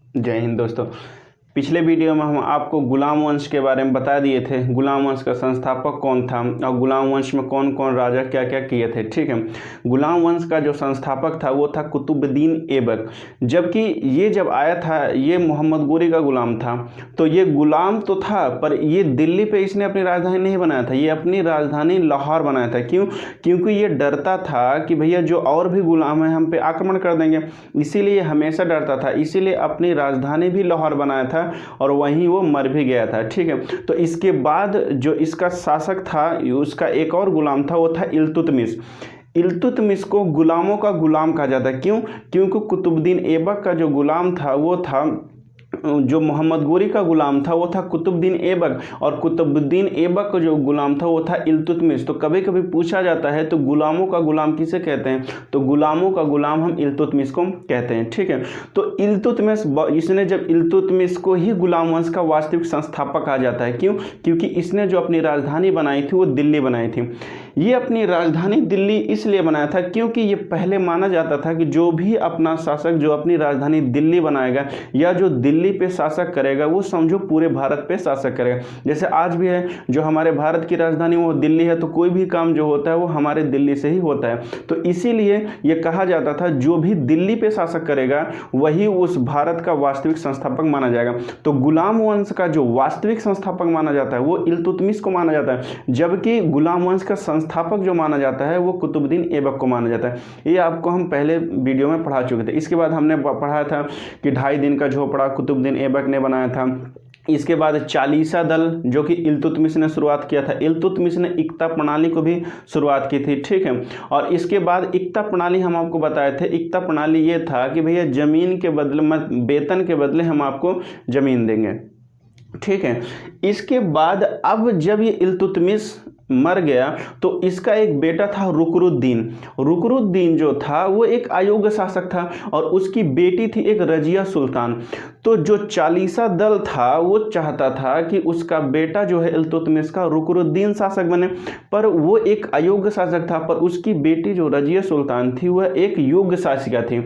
जय हिंद दोस्तों। पिछले वीडियो में हम आपको गुलाम वंश के बारे में बता दिए थे। गुलाम वंश का संस्थापक कौन था और गुलाम वंश में कौन कौन राजा क्या क्या किए थे। ठीक है, गुलाम वंश का जो संस्थापक था वो था कुतुबुद्दीन ऐबक। जबकि ये जब आया था ये मोहम्मद गोरी का गुलाम था। तो ये गुलाम तो था पर ये दिल्ली पे इसने अपनी राजधानी नहीं बनाया था, ये अपनी राजधानी लाहौर बनाया था। क्यों? क्योंकि ये डरता था कि भैया जो और भी गुलाम हैं हम पे आक्रमण कर देंगे, इसीलिए हमेशा डरता था, इसीलिए अपनी राजधानी भी लाहौर बनाया था और वहीं वो मर भी गया था। ठीक है, तो इसके बाद जो इसका शासक था उसका एक और गुलाम था, वो था इल्तुतमिश। इल्तुतमिश को गुलामों का गुलाम कहा जाता है। क्यों? क्योंकि कुतुबुद्दीन ऐबक का जो गुलाम था वो था, जो मोहम्मद गोरी का गुलाम था वो था कुतुबुद्दीन ऐबक, और कुतुबुद्दीन ऐबक का जो गुलाम था वो था इल्तुतमिश। तो कभी कभी पूछा जाता है तो गुलामों का गुलाम किसे कहते हैं, तो गुलामों का गुलाम हम इल्तुतमिश को कहते हैं। ठीक है, तो इल्तुतमिश इसने जब इल्तुतमिश को ही गुलाम वंश का वास्तविक संस्थापक कहा जाता है। क्यों? क्योंकि इसने जो अपनी राजधानी बनाई थी वो दिल्ली बनाई थी। ये अपनी राजधानी दिल्ली इसलिए बनाया था क्योंकि ये पहले माना जाता था कि जो भी अपना शासक जो अपनी राजधानी दिल्ली बनाएगा या जो दिल्ली पे शासक करेगा वो समझो पूरे भारत पे शासक करेगा। जैसे आज भी है, जो हमारे भारत की राजधानी वो दिल्ली है, तो कोई भी काम जो होता है वो हमारे दिल्ली से ही होता है। तो इसीलिए ये कहा जाता था जो भी दिल्ली पे शासक करेगा वही उस भारत का वास्तविक संस्थापक माना जाएगा। तो गुलाम वंश का जो वास्तविक संस्थापक माना जाता है वो इल्तुतमिश को माना जाता है, जबकि गुलाम वंश का संस्थापक जो माना जाता है वो कुतुबुद्दीन ऐबक को माना जाता है। ये आपको हम पहले वीडियो में पढ़ा चुके थे। इसके बाद हमने पढ़ा था कि 2.5 दिन का झोपड़ा कुतुबुद्दीन ऐबक ने बनाया था। इसके बाद चालीसा दल जो कि इल्तुतमिश ने शुरुआत किया था। इल्तुतमिश ने इक्ता प्रणाली को भी शुरुआत की थी। ठीक है, और इसके बाद इक्ता प्रणाली हम आपको बताए थे। इक्ता प्रणाली ये था कि भैया जमीन के बदले वेतन के बदले हम आपको जमीन देंगे। ठीक है, इसके बाद अब जब ये इल्तुतमिश मर गया तो इसका एक बेटा था रुकनुद्दीन। रुकनुद्दीन जो था वो एक अयोग्य शासक था और उसकी बेटी थी एक रजिया सुल्तान। तो जो चालीसा दल था वो चाहता था कि उसका बेटा जो है इल्तुतमिश का रुकनुद्दीन शासक बने, पर वो एक अयोग्य शासक था, पर उसकी बेटी जो रजिया सुल्तान थी वह एक योग्य शासिका थी।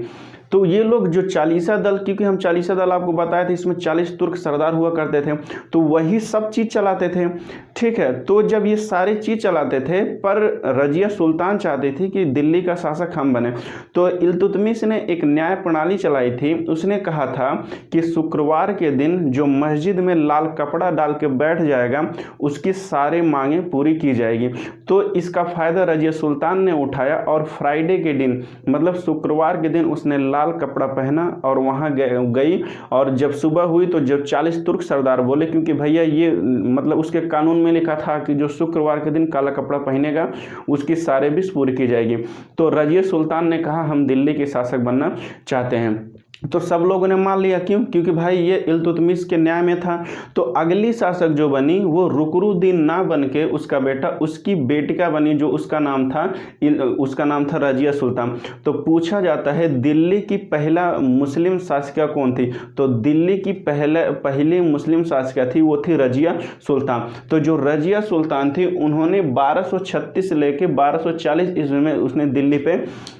तो ये लोग जो चालीसा दल, क्योंकि हम चालीसा दल आपको बताया था इसमें 40 तुर्क सरदार हुआ करते थे, तो वही सब चीज़ चलाते थे। ठीक है, तो जब ये सारी चीज़ चलाते थे पर रजिया सुल्तान चाहती थी कि दिल्ली का शासक हम बने, तो इल्तुतमिश ने एक न्याय प्रणाली चलाई थी। उसने कहा था कि शुक्रवार के दिन जो मस्जिद में लाल कपड़ा डाल के बैठ जाएगा उसकी सारी मांगे पूरी की जाएगी। तो इसका फ़ायदा रजिया सुल्तान ने उठाया और फ्राइडे के दिन मतलब शुक्रवार के दिन उसने लाल कपड़ा पहना और वहां गई, और जब सुबह हुई तो जब 40 तुर्क सरदार बोले, क्योंकि भैया ये मतलब उसके कानून में लिखा था कि जो शुक्रवार के दिन काला कपड़ा पहनेगा उसकी सारे विश पूरी की जाएगी। तो रजिया सुल्तान ने कहा हम दिल्ली के शासक बनना चाहते हैं। तो सब लोगों ने मान लिया। क्यों? क्योंकि भाई ये इल्तुतमिश के न्याय में था। तो अगली शासक जो बनी वो रुकनुद्दीन ना बन के उसका बेटा उसकी बेटिका बनी, जो उसका नाम था रजिया सुल्तान। तो पूछा जाता है दिल्ली की पहला मुस्लिम शासिका कौन थी, तो दिल्ली की पहली मुस्लिम शासिका थी वो थी रजिया सुल्तान। तो जो रजिया सुल्तान थी उन्होंने 1236 लेके 1240 ईस्वी में उसने दिल्ली पे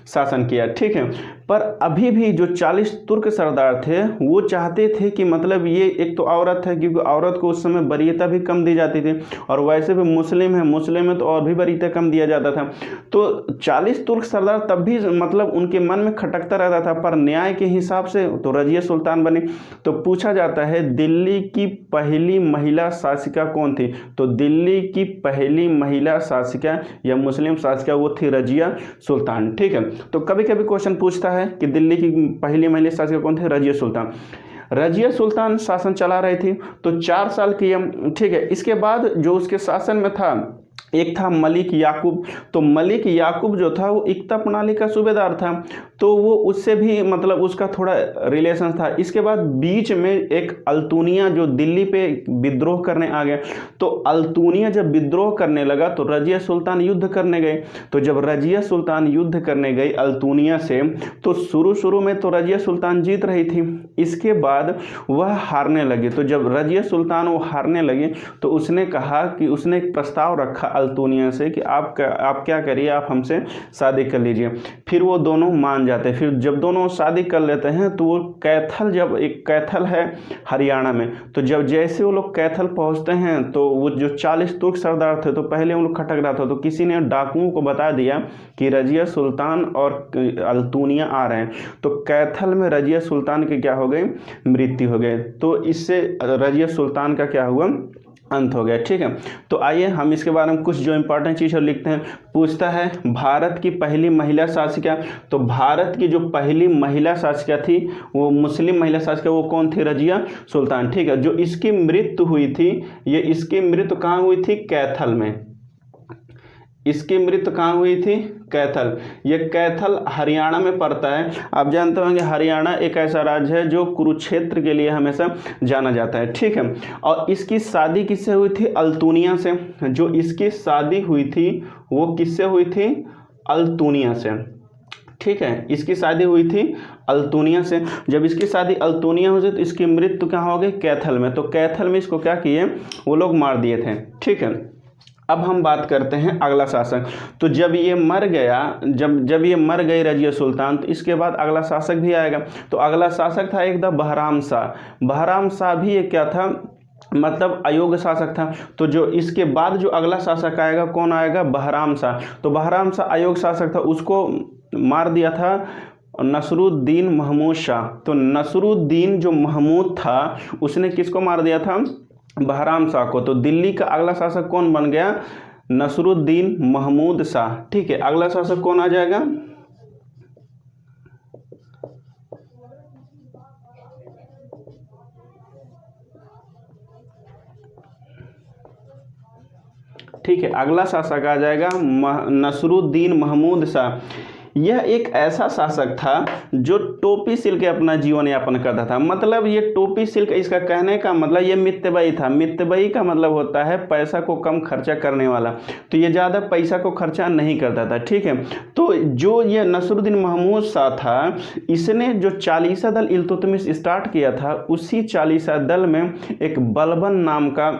शासन किया। ठीक है, पर अभी भी जो 40 तुर्क सरदार थे वो चाहते थे कि मतलब ये एक तो औरत है, क्योंकि औरत को उस समय वरीयता भी कम दी जाती थी, और वैसे भी मुस्लिम है तो और भी वरीयता कम दिया जाता था। तो 40 तुर्क सरदार तब भी मतलब उनके मन में खटकता रहता था, पर न्याय के हिसाब से तो रजिया सुल्तान बनी। तो पूछा जाता है दिल्ली की पहली महिला शासिका कौन थी, तो दिल्ली की पहली महिला शासिका या मुस्लिम शासिका वो थी रजिया सुल्तान। ठीक है, तो कभी कभी क्वेश्चन पूछता है कि दिल्ली की पहली महिला शासिका कौन थी, रजिया सुल्तान। रजिया सुल्तान शासन चला रही थी तो 4 साल की। ठीक है, इसके बाद जो उसके शासन में था एक था मलिक याकूब। तो मलिक याकूब जो था वो इक्ता प्रणाली का सूबेदार था, तो वो उससे भी मतलब उसका थोड़ा रिलेशन था। इसके बाद बीच में एक अल्तुनिया जो दिल्ली पे विद्रोह करने आ गया। तो अल्तुनिया जब विद्रोह करने लगा तो रजिया सुल्तान युद्ध करने गए। तो जब रजिया सुल्तान युद्ध करने गई अल्तुनिया से, तो शुरू में तो रजिया सुल्तान जीत रही थी, इसके बाद वह हारने लगी। तो जब रजिया सुल्तान वो हारने लगी तो उसने कहा कि उसने एक प्रस्ताव रखा अल्तुनिया से कि आप क्या करिए, आप हमसे शादी कर लीजिए। फिर वो दोनों मान जाते हैं। फिर जब दोनों शादी कर लेते हैं तो वो कैथल, जब एक कैथल है हरियाणा में, तो जब जैसे वो लोग कैथल पहुंचते हैं तो वो जो 40 तुर्क सरदार थे तो पहले वो लोग खटक रहा था, तो किसी ने डाकुओं को बता दिया कि रजिया सुल्तान और अल्तुनिया आ रहे हैं। तो कैथल में रजिया सुल्तान के क्या हो गए, मृत्यु हो गए। तो इससे रजिया सुल्तान का क्या हुआ, अंत हो गया। ठीक है, तो आइए हम इसके बारे में कुछ जो इंपॉर्टेंट चीज़ लिखते हैं। पूछता है भारत की पहली महिला शासिका, तो भारत की जो पहली महिला शासिका थी वो मुस्लिम महिला शासिका, वो कौन थी, रजिया सुल्तान। ठीक है, जो इसकी मृत्यु हुई थी, ये इसकी मृत्यु कहाँ हुई थी, कैथल में। इसकी मृत्यु कहाँ हुई थी, कैथल। ये कैथल हरियाणा में पड़ता है। आप जानते होंगे हरियाणा एक ऐसा राज्य है जो कुरुक्षेत्र के लिए हमेशा जाना जाता है। ठीक है, और इसकी शादी किससे हुई थी, अल्तुनिया से। जो इसकी शादी हुई थी वो किससे हुई थी, अल्तुनिया से। ठीक है, इसकी शादी हुई थी अल्तुनिया से। जब इसकी शादी अल्तुनिया हुई तो इसकी मृत्यु कहाँ हो गई, कैथल में। तो कैथल में इसको क्या किए, वो लोग मार दिए थे। ठीक है, अब हम बात करते हैं अगला शासक। तो जब ये मर गया, जब ये मर गई रजिया सुल्तान, तो इसके बाद अगला शासक भी आएगा। तो अगला शासक था एक बहराम शाह। बहराम शाह भी एक क्या था, मतलब अयोग्य शासक था। तो जो इसके बाद जो अगला शासक आएगा, कौन आएगा, बहराम शाह। तो बहराम शाह अयोग्य शासक था, उसको मार दिया था नसरुद्दीन महमूद शाह। तो नसरुद्दीन जो महमूद था उसने किसको मार दिया था, बहराम शाह को। तो दिल्ली का अगला शासक कौन बन गया, नसरुद्दीन महमूद शाह। ठीक है, अगला शासक कौन आ जाएगा, ठीक है, अगला शासक आ जाएगा नसरुद्दीन महमूद शाह। यह एक ऐसा शासक था जो टोपी सिल के अपना जीवन यापन करता था। मतलब ये टोपी सिल के, इसका कहने का मतलब ये मितबई था। मितबई का मतलब होता है पैसा को कम खर्चा करने वाला। तो ये ज़्यादा पैसा को खर्चा नहीं करता था। ठीक है, तो जो ये नसरुद्दीन महमूद शाह था, इसने जो चालीसा दल इल्तुतमिश स्टार्ट किया था, उसी चालीसा दल में एक बलबन नाम का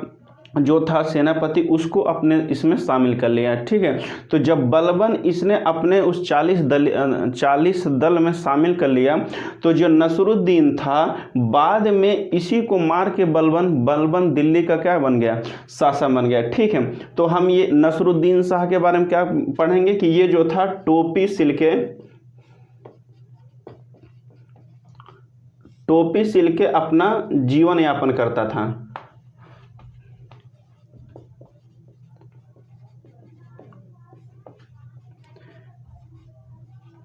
जो था सेनापति, उसको अपने इसमें शामिल कर लिया। ठीक है, तो जब बलबन इसने अपने उस 40 दल में शामिल कर लिया, तो जो नसरुद्दीन था बाद में इसी को मार के बलबन दिल्ली का क्या बन गया, शासक बन गया। ठीक है, तो हम ये नसरुद्दीन शाह के बारे में क्या पढ़ेंगे कि ये जो था टोपी सिल के अपना जीवन यापन करता था।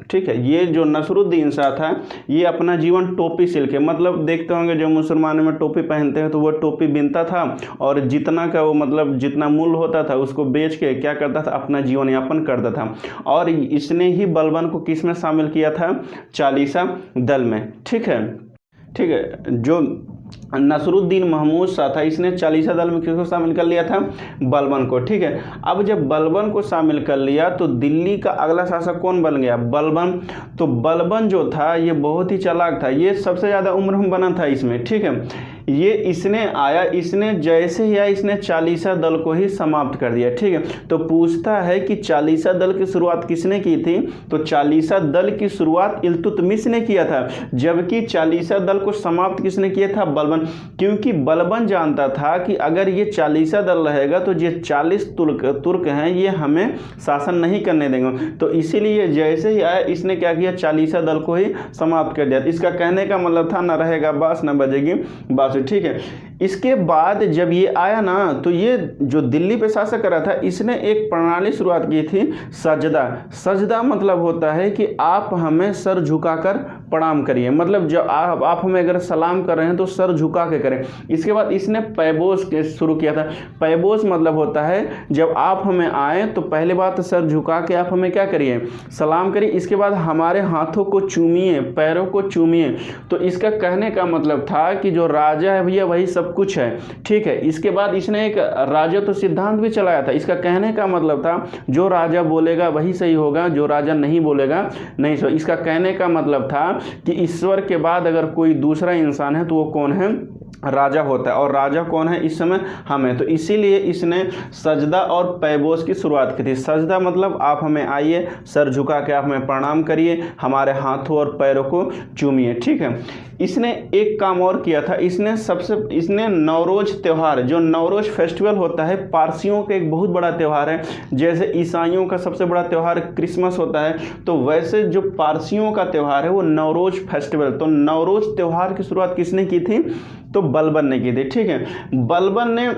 ठीक है, ये जो नसरुद्दीन शाह था ये अपना जीवन टोपी सिल के, मतलब देखते होंगे जो मुसलमानों में टोपी पहनते हैं तो वो टोपी बिनता था और जितना का वो मतलब जितना मूल्य होता था उसको बेच के क्या करता था, अपना जीवन यापन करता था। और इसने ही बलबन को किस में शामिल किया था, चालीसा दल में। ठीक है, जो नसरुद्दीन महमूद शाह था इसने चालीसा दल में किसको शामिल कर लिया था, बलबन को। ठीक है, अब जब बलबन को शामिल कर लिया तो दिल्ली का अगला शासक कौन बन गया, बलबन। तो बलबन जो था ये बहुत ही चालाक था, ये सबसे ज़्यादा उम्र में बना था इसमें। ठीक है, ये इसने आया, इसने जैसे ही आया इसने चालीसा दल को ही समाप्त कर दिया। ठीक है, तो पूछता है कि चालीसा दल की शुरुआत किसने की थी, तो चालीसा दल की शुरुआत इल्तुतमिश ने किया था, जबकि चालीसा दल को समाप्त किसने किया था, बलबन। क्योंकि बलबन जानता था कि अगर ये चालीसा दल रहेगा तो ये 40 तुर्क हैं ये हमें शासन नहीं करने देंगे। तो इसीलिए जैसे ही आया इसने क्या किया, चालीसा दल को ही समाप्त कर दिया। इसका कहने का मतलब था, न रहेगा बास न बजेगी बास। ठीक है, इसके बाद जब ये आया ना तो ये जो दिल्ली पे शासक कर रहा था इसने एक प्रणाली शुरुआत की थी, सजदा मतलब होता है कि आप हमें सर झुकाकर प्रणाम करिए। मतलब जब आप हमें अगर सलाम कर रहे हैं तो सर झुका के करें। इसके बाद इसने पैबोस शुरू किया था। पैबोस मतलब होता है जब आप हमें आए तो पहले बात सर झुका के आप हमें क्या करिए, सलाम करिए। इसके बाद हमारे हाथों को चूमिए, पैरों को चूमिए। तो इसका कहने का मतलब था कि जो राजा है भैया वही सब कुछ है। ठीक है, इसके बाद इसने एक राजत्व सिद्धांत भी चलाया था। इसका कहने का मतलब था जो राजा बोलेगा वही सही होगा, जो राजा नहीं बोलेगा नहीं सही। इसका कहने का मतलब था कि ईश्वर के बाद अगर कोई दूसरा इंसान है तो वो कौन है, राजा होता है, और राजा कौन है इस समय? हम हैं। तो इसीलिए इसने सजदा और पैबोस की शुरुआत की थी। सजदा मतलब आप हमें आइए, सर झुका के आप हमें प्रणाम करिए, हमारे हाथों और पैरों को चूमिए, ठीक है। इसने एक काम और किया था, इसने नवरोज त्यौहार, जो नवरोज फेस्टिवल होता है पारसियों का एक बहुत बड़ा त्यौहार है, जैसे ईसाइयों का सबसे बड़ा त्यौहार क्रिसमस होता है, तो वैसे जो पारसियों का त्यौहार है वो नवरोज फेस्टिवल। तो नवरोज त्यौहार की शुरुआत किसने की थी? तो बलबन ने की थी, ठीक है। बलबन ने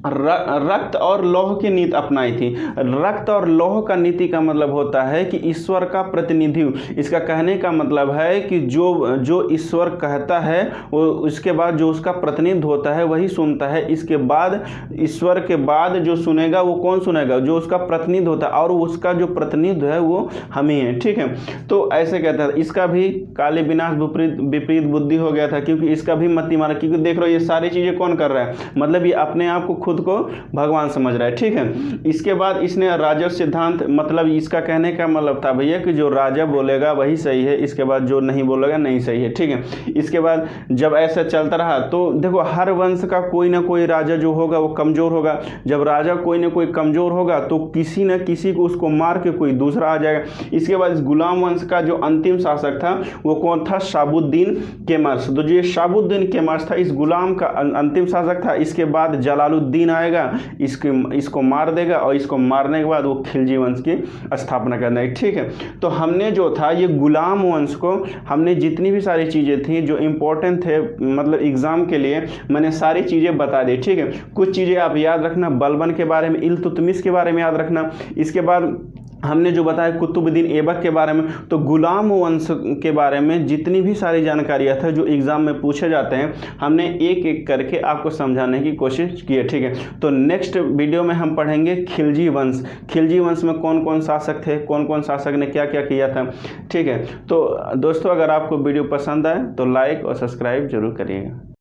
रक्त और लौह की नीति अपनाई थी। रक्त और लौह का नीति का मतलब होता है कि ईश्वर का प्रतिनिधि। इसका कहने का मतलब है कि जो ईश्वर कहता है वो उसके बाद जो उसका प्रतिनिधि होता है वही सुनता है। इसके बाद ईश्वर के बाद जो सुनेगा वो कौन सुनेगा? जो उसका प्रतिनिधि होता है, और उसका जो प्रतिनिधि है वो हम ही हैं, ठीक है। तो ऐसे कहता है। इसका भी काले विनाश विपरीत बुद्धि हो गया था, क्योंकि इसका भी मति मारा, क्योंकि देख लो ये सारी चीजें कौन कर रहा है? मतलब ये अपने आप को खुद को भगवान समझ रहा है, ठीक है। इसके बाद इसने राजस्व सिद्धांत, मतलब इसका कहने का मतलब था भैया कि जो राजा बोलेगा वही सही है, इसके बाद जो नहीं बोलेगा नहीं सही है, ठीक है। इसके बाद जब ऐसा चलता रहा तो देखो हर वंश का कोई ना कोई राजा जो होगा वो कमजोर होगा। जब राजा कोई ना कोई कमजोर होगा तो किसी न किसी को उसको मार के कोई दूसरा आ जाएगा। इसके बाद इस गुलाम वंश का जो अंतिम शासक था वो कौन था? शाहबुद्दीन केमर्स। तो जो शाहबुद्दीन केमर्स था इस गुलाम का अंतिम शासक था। इसके बाद जलालुद्दीन आएगा, इसको मार देगा, और इसको मारने के बाद वो खिलजी वंश की स्थापना करना है, ठीक है। तो हमने जो था ये गुलाम वंश को, हमने जितनी भी सारी चीज़ें थी जो इम्पोर्टेंट थे मतलब एग्जाम के लिए, मैंने सारी चीज़ें बता दी, ठीक है। कुछ चीज़ें आप याद रखना, बलबन के बारे में, इल्तुतमिश के बारे में याद रखना। इसके बाद हमने जो बताया कुतुबुद्दीन ऐबक के बारे में। तो गुलाम वंश के बारे में जितनी भी सारी जानकारियाँ था जो एग्ज़ाम में पूछे जाते हैं, हमने एक एक करके आपको समझाने की कोशिश की है, ठीक है। तो नेक्स्ट वीडियो में हम पढ़ेंगे खिलजी वंश। खिलजी वंश में कौन कौन शासक थे, कौन कौन शासक ने क्या क्या किया था, ठीक है। तो दोस्तों अगर आपको वीडियो पसंद आए तो लाइक और सब्सक्राइब जरूर करिएगा।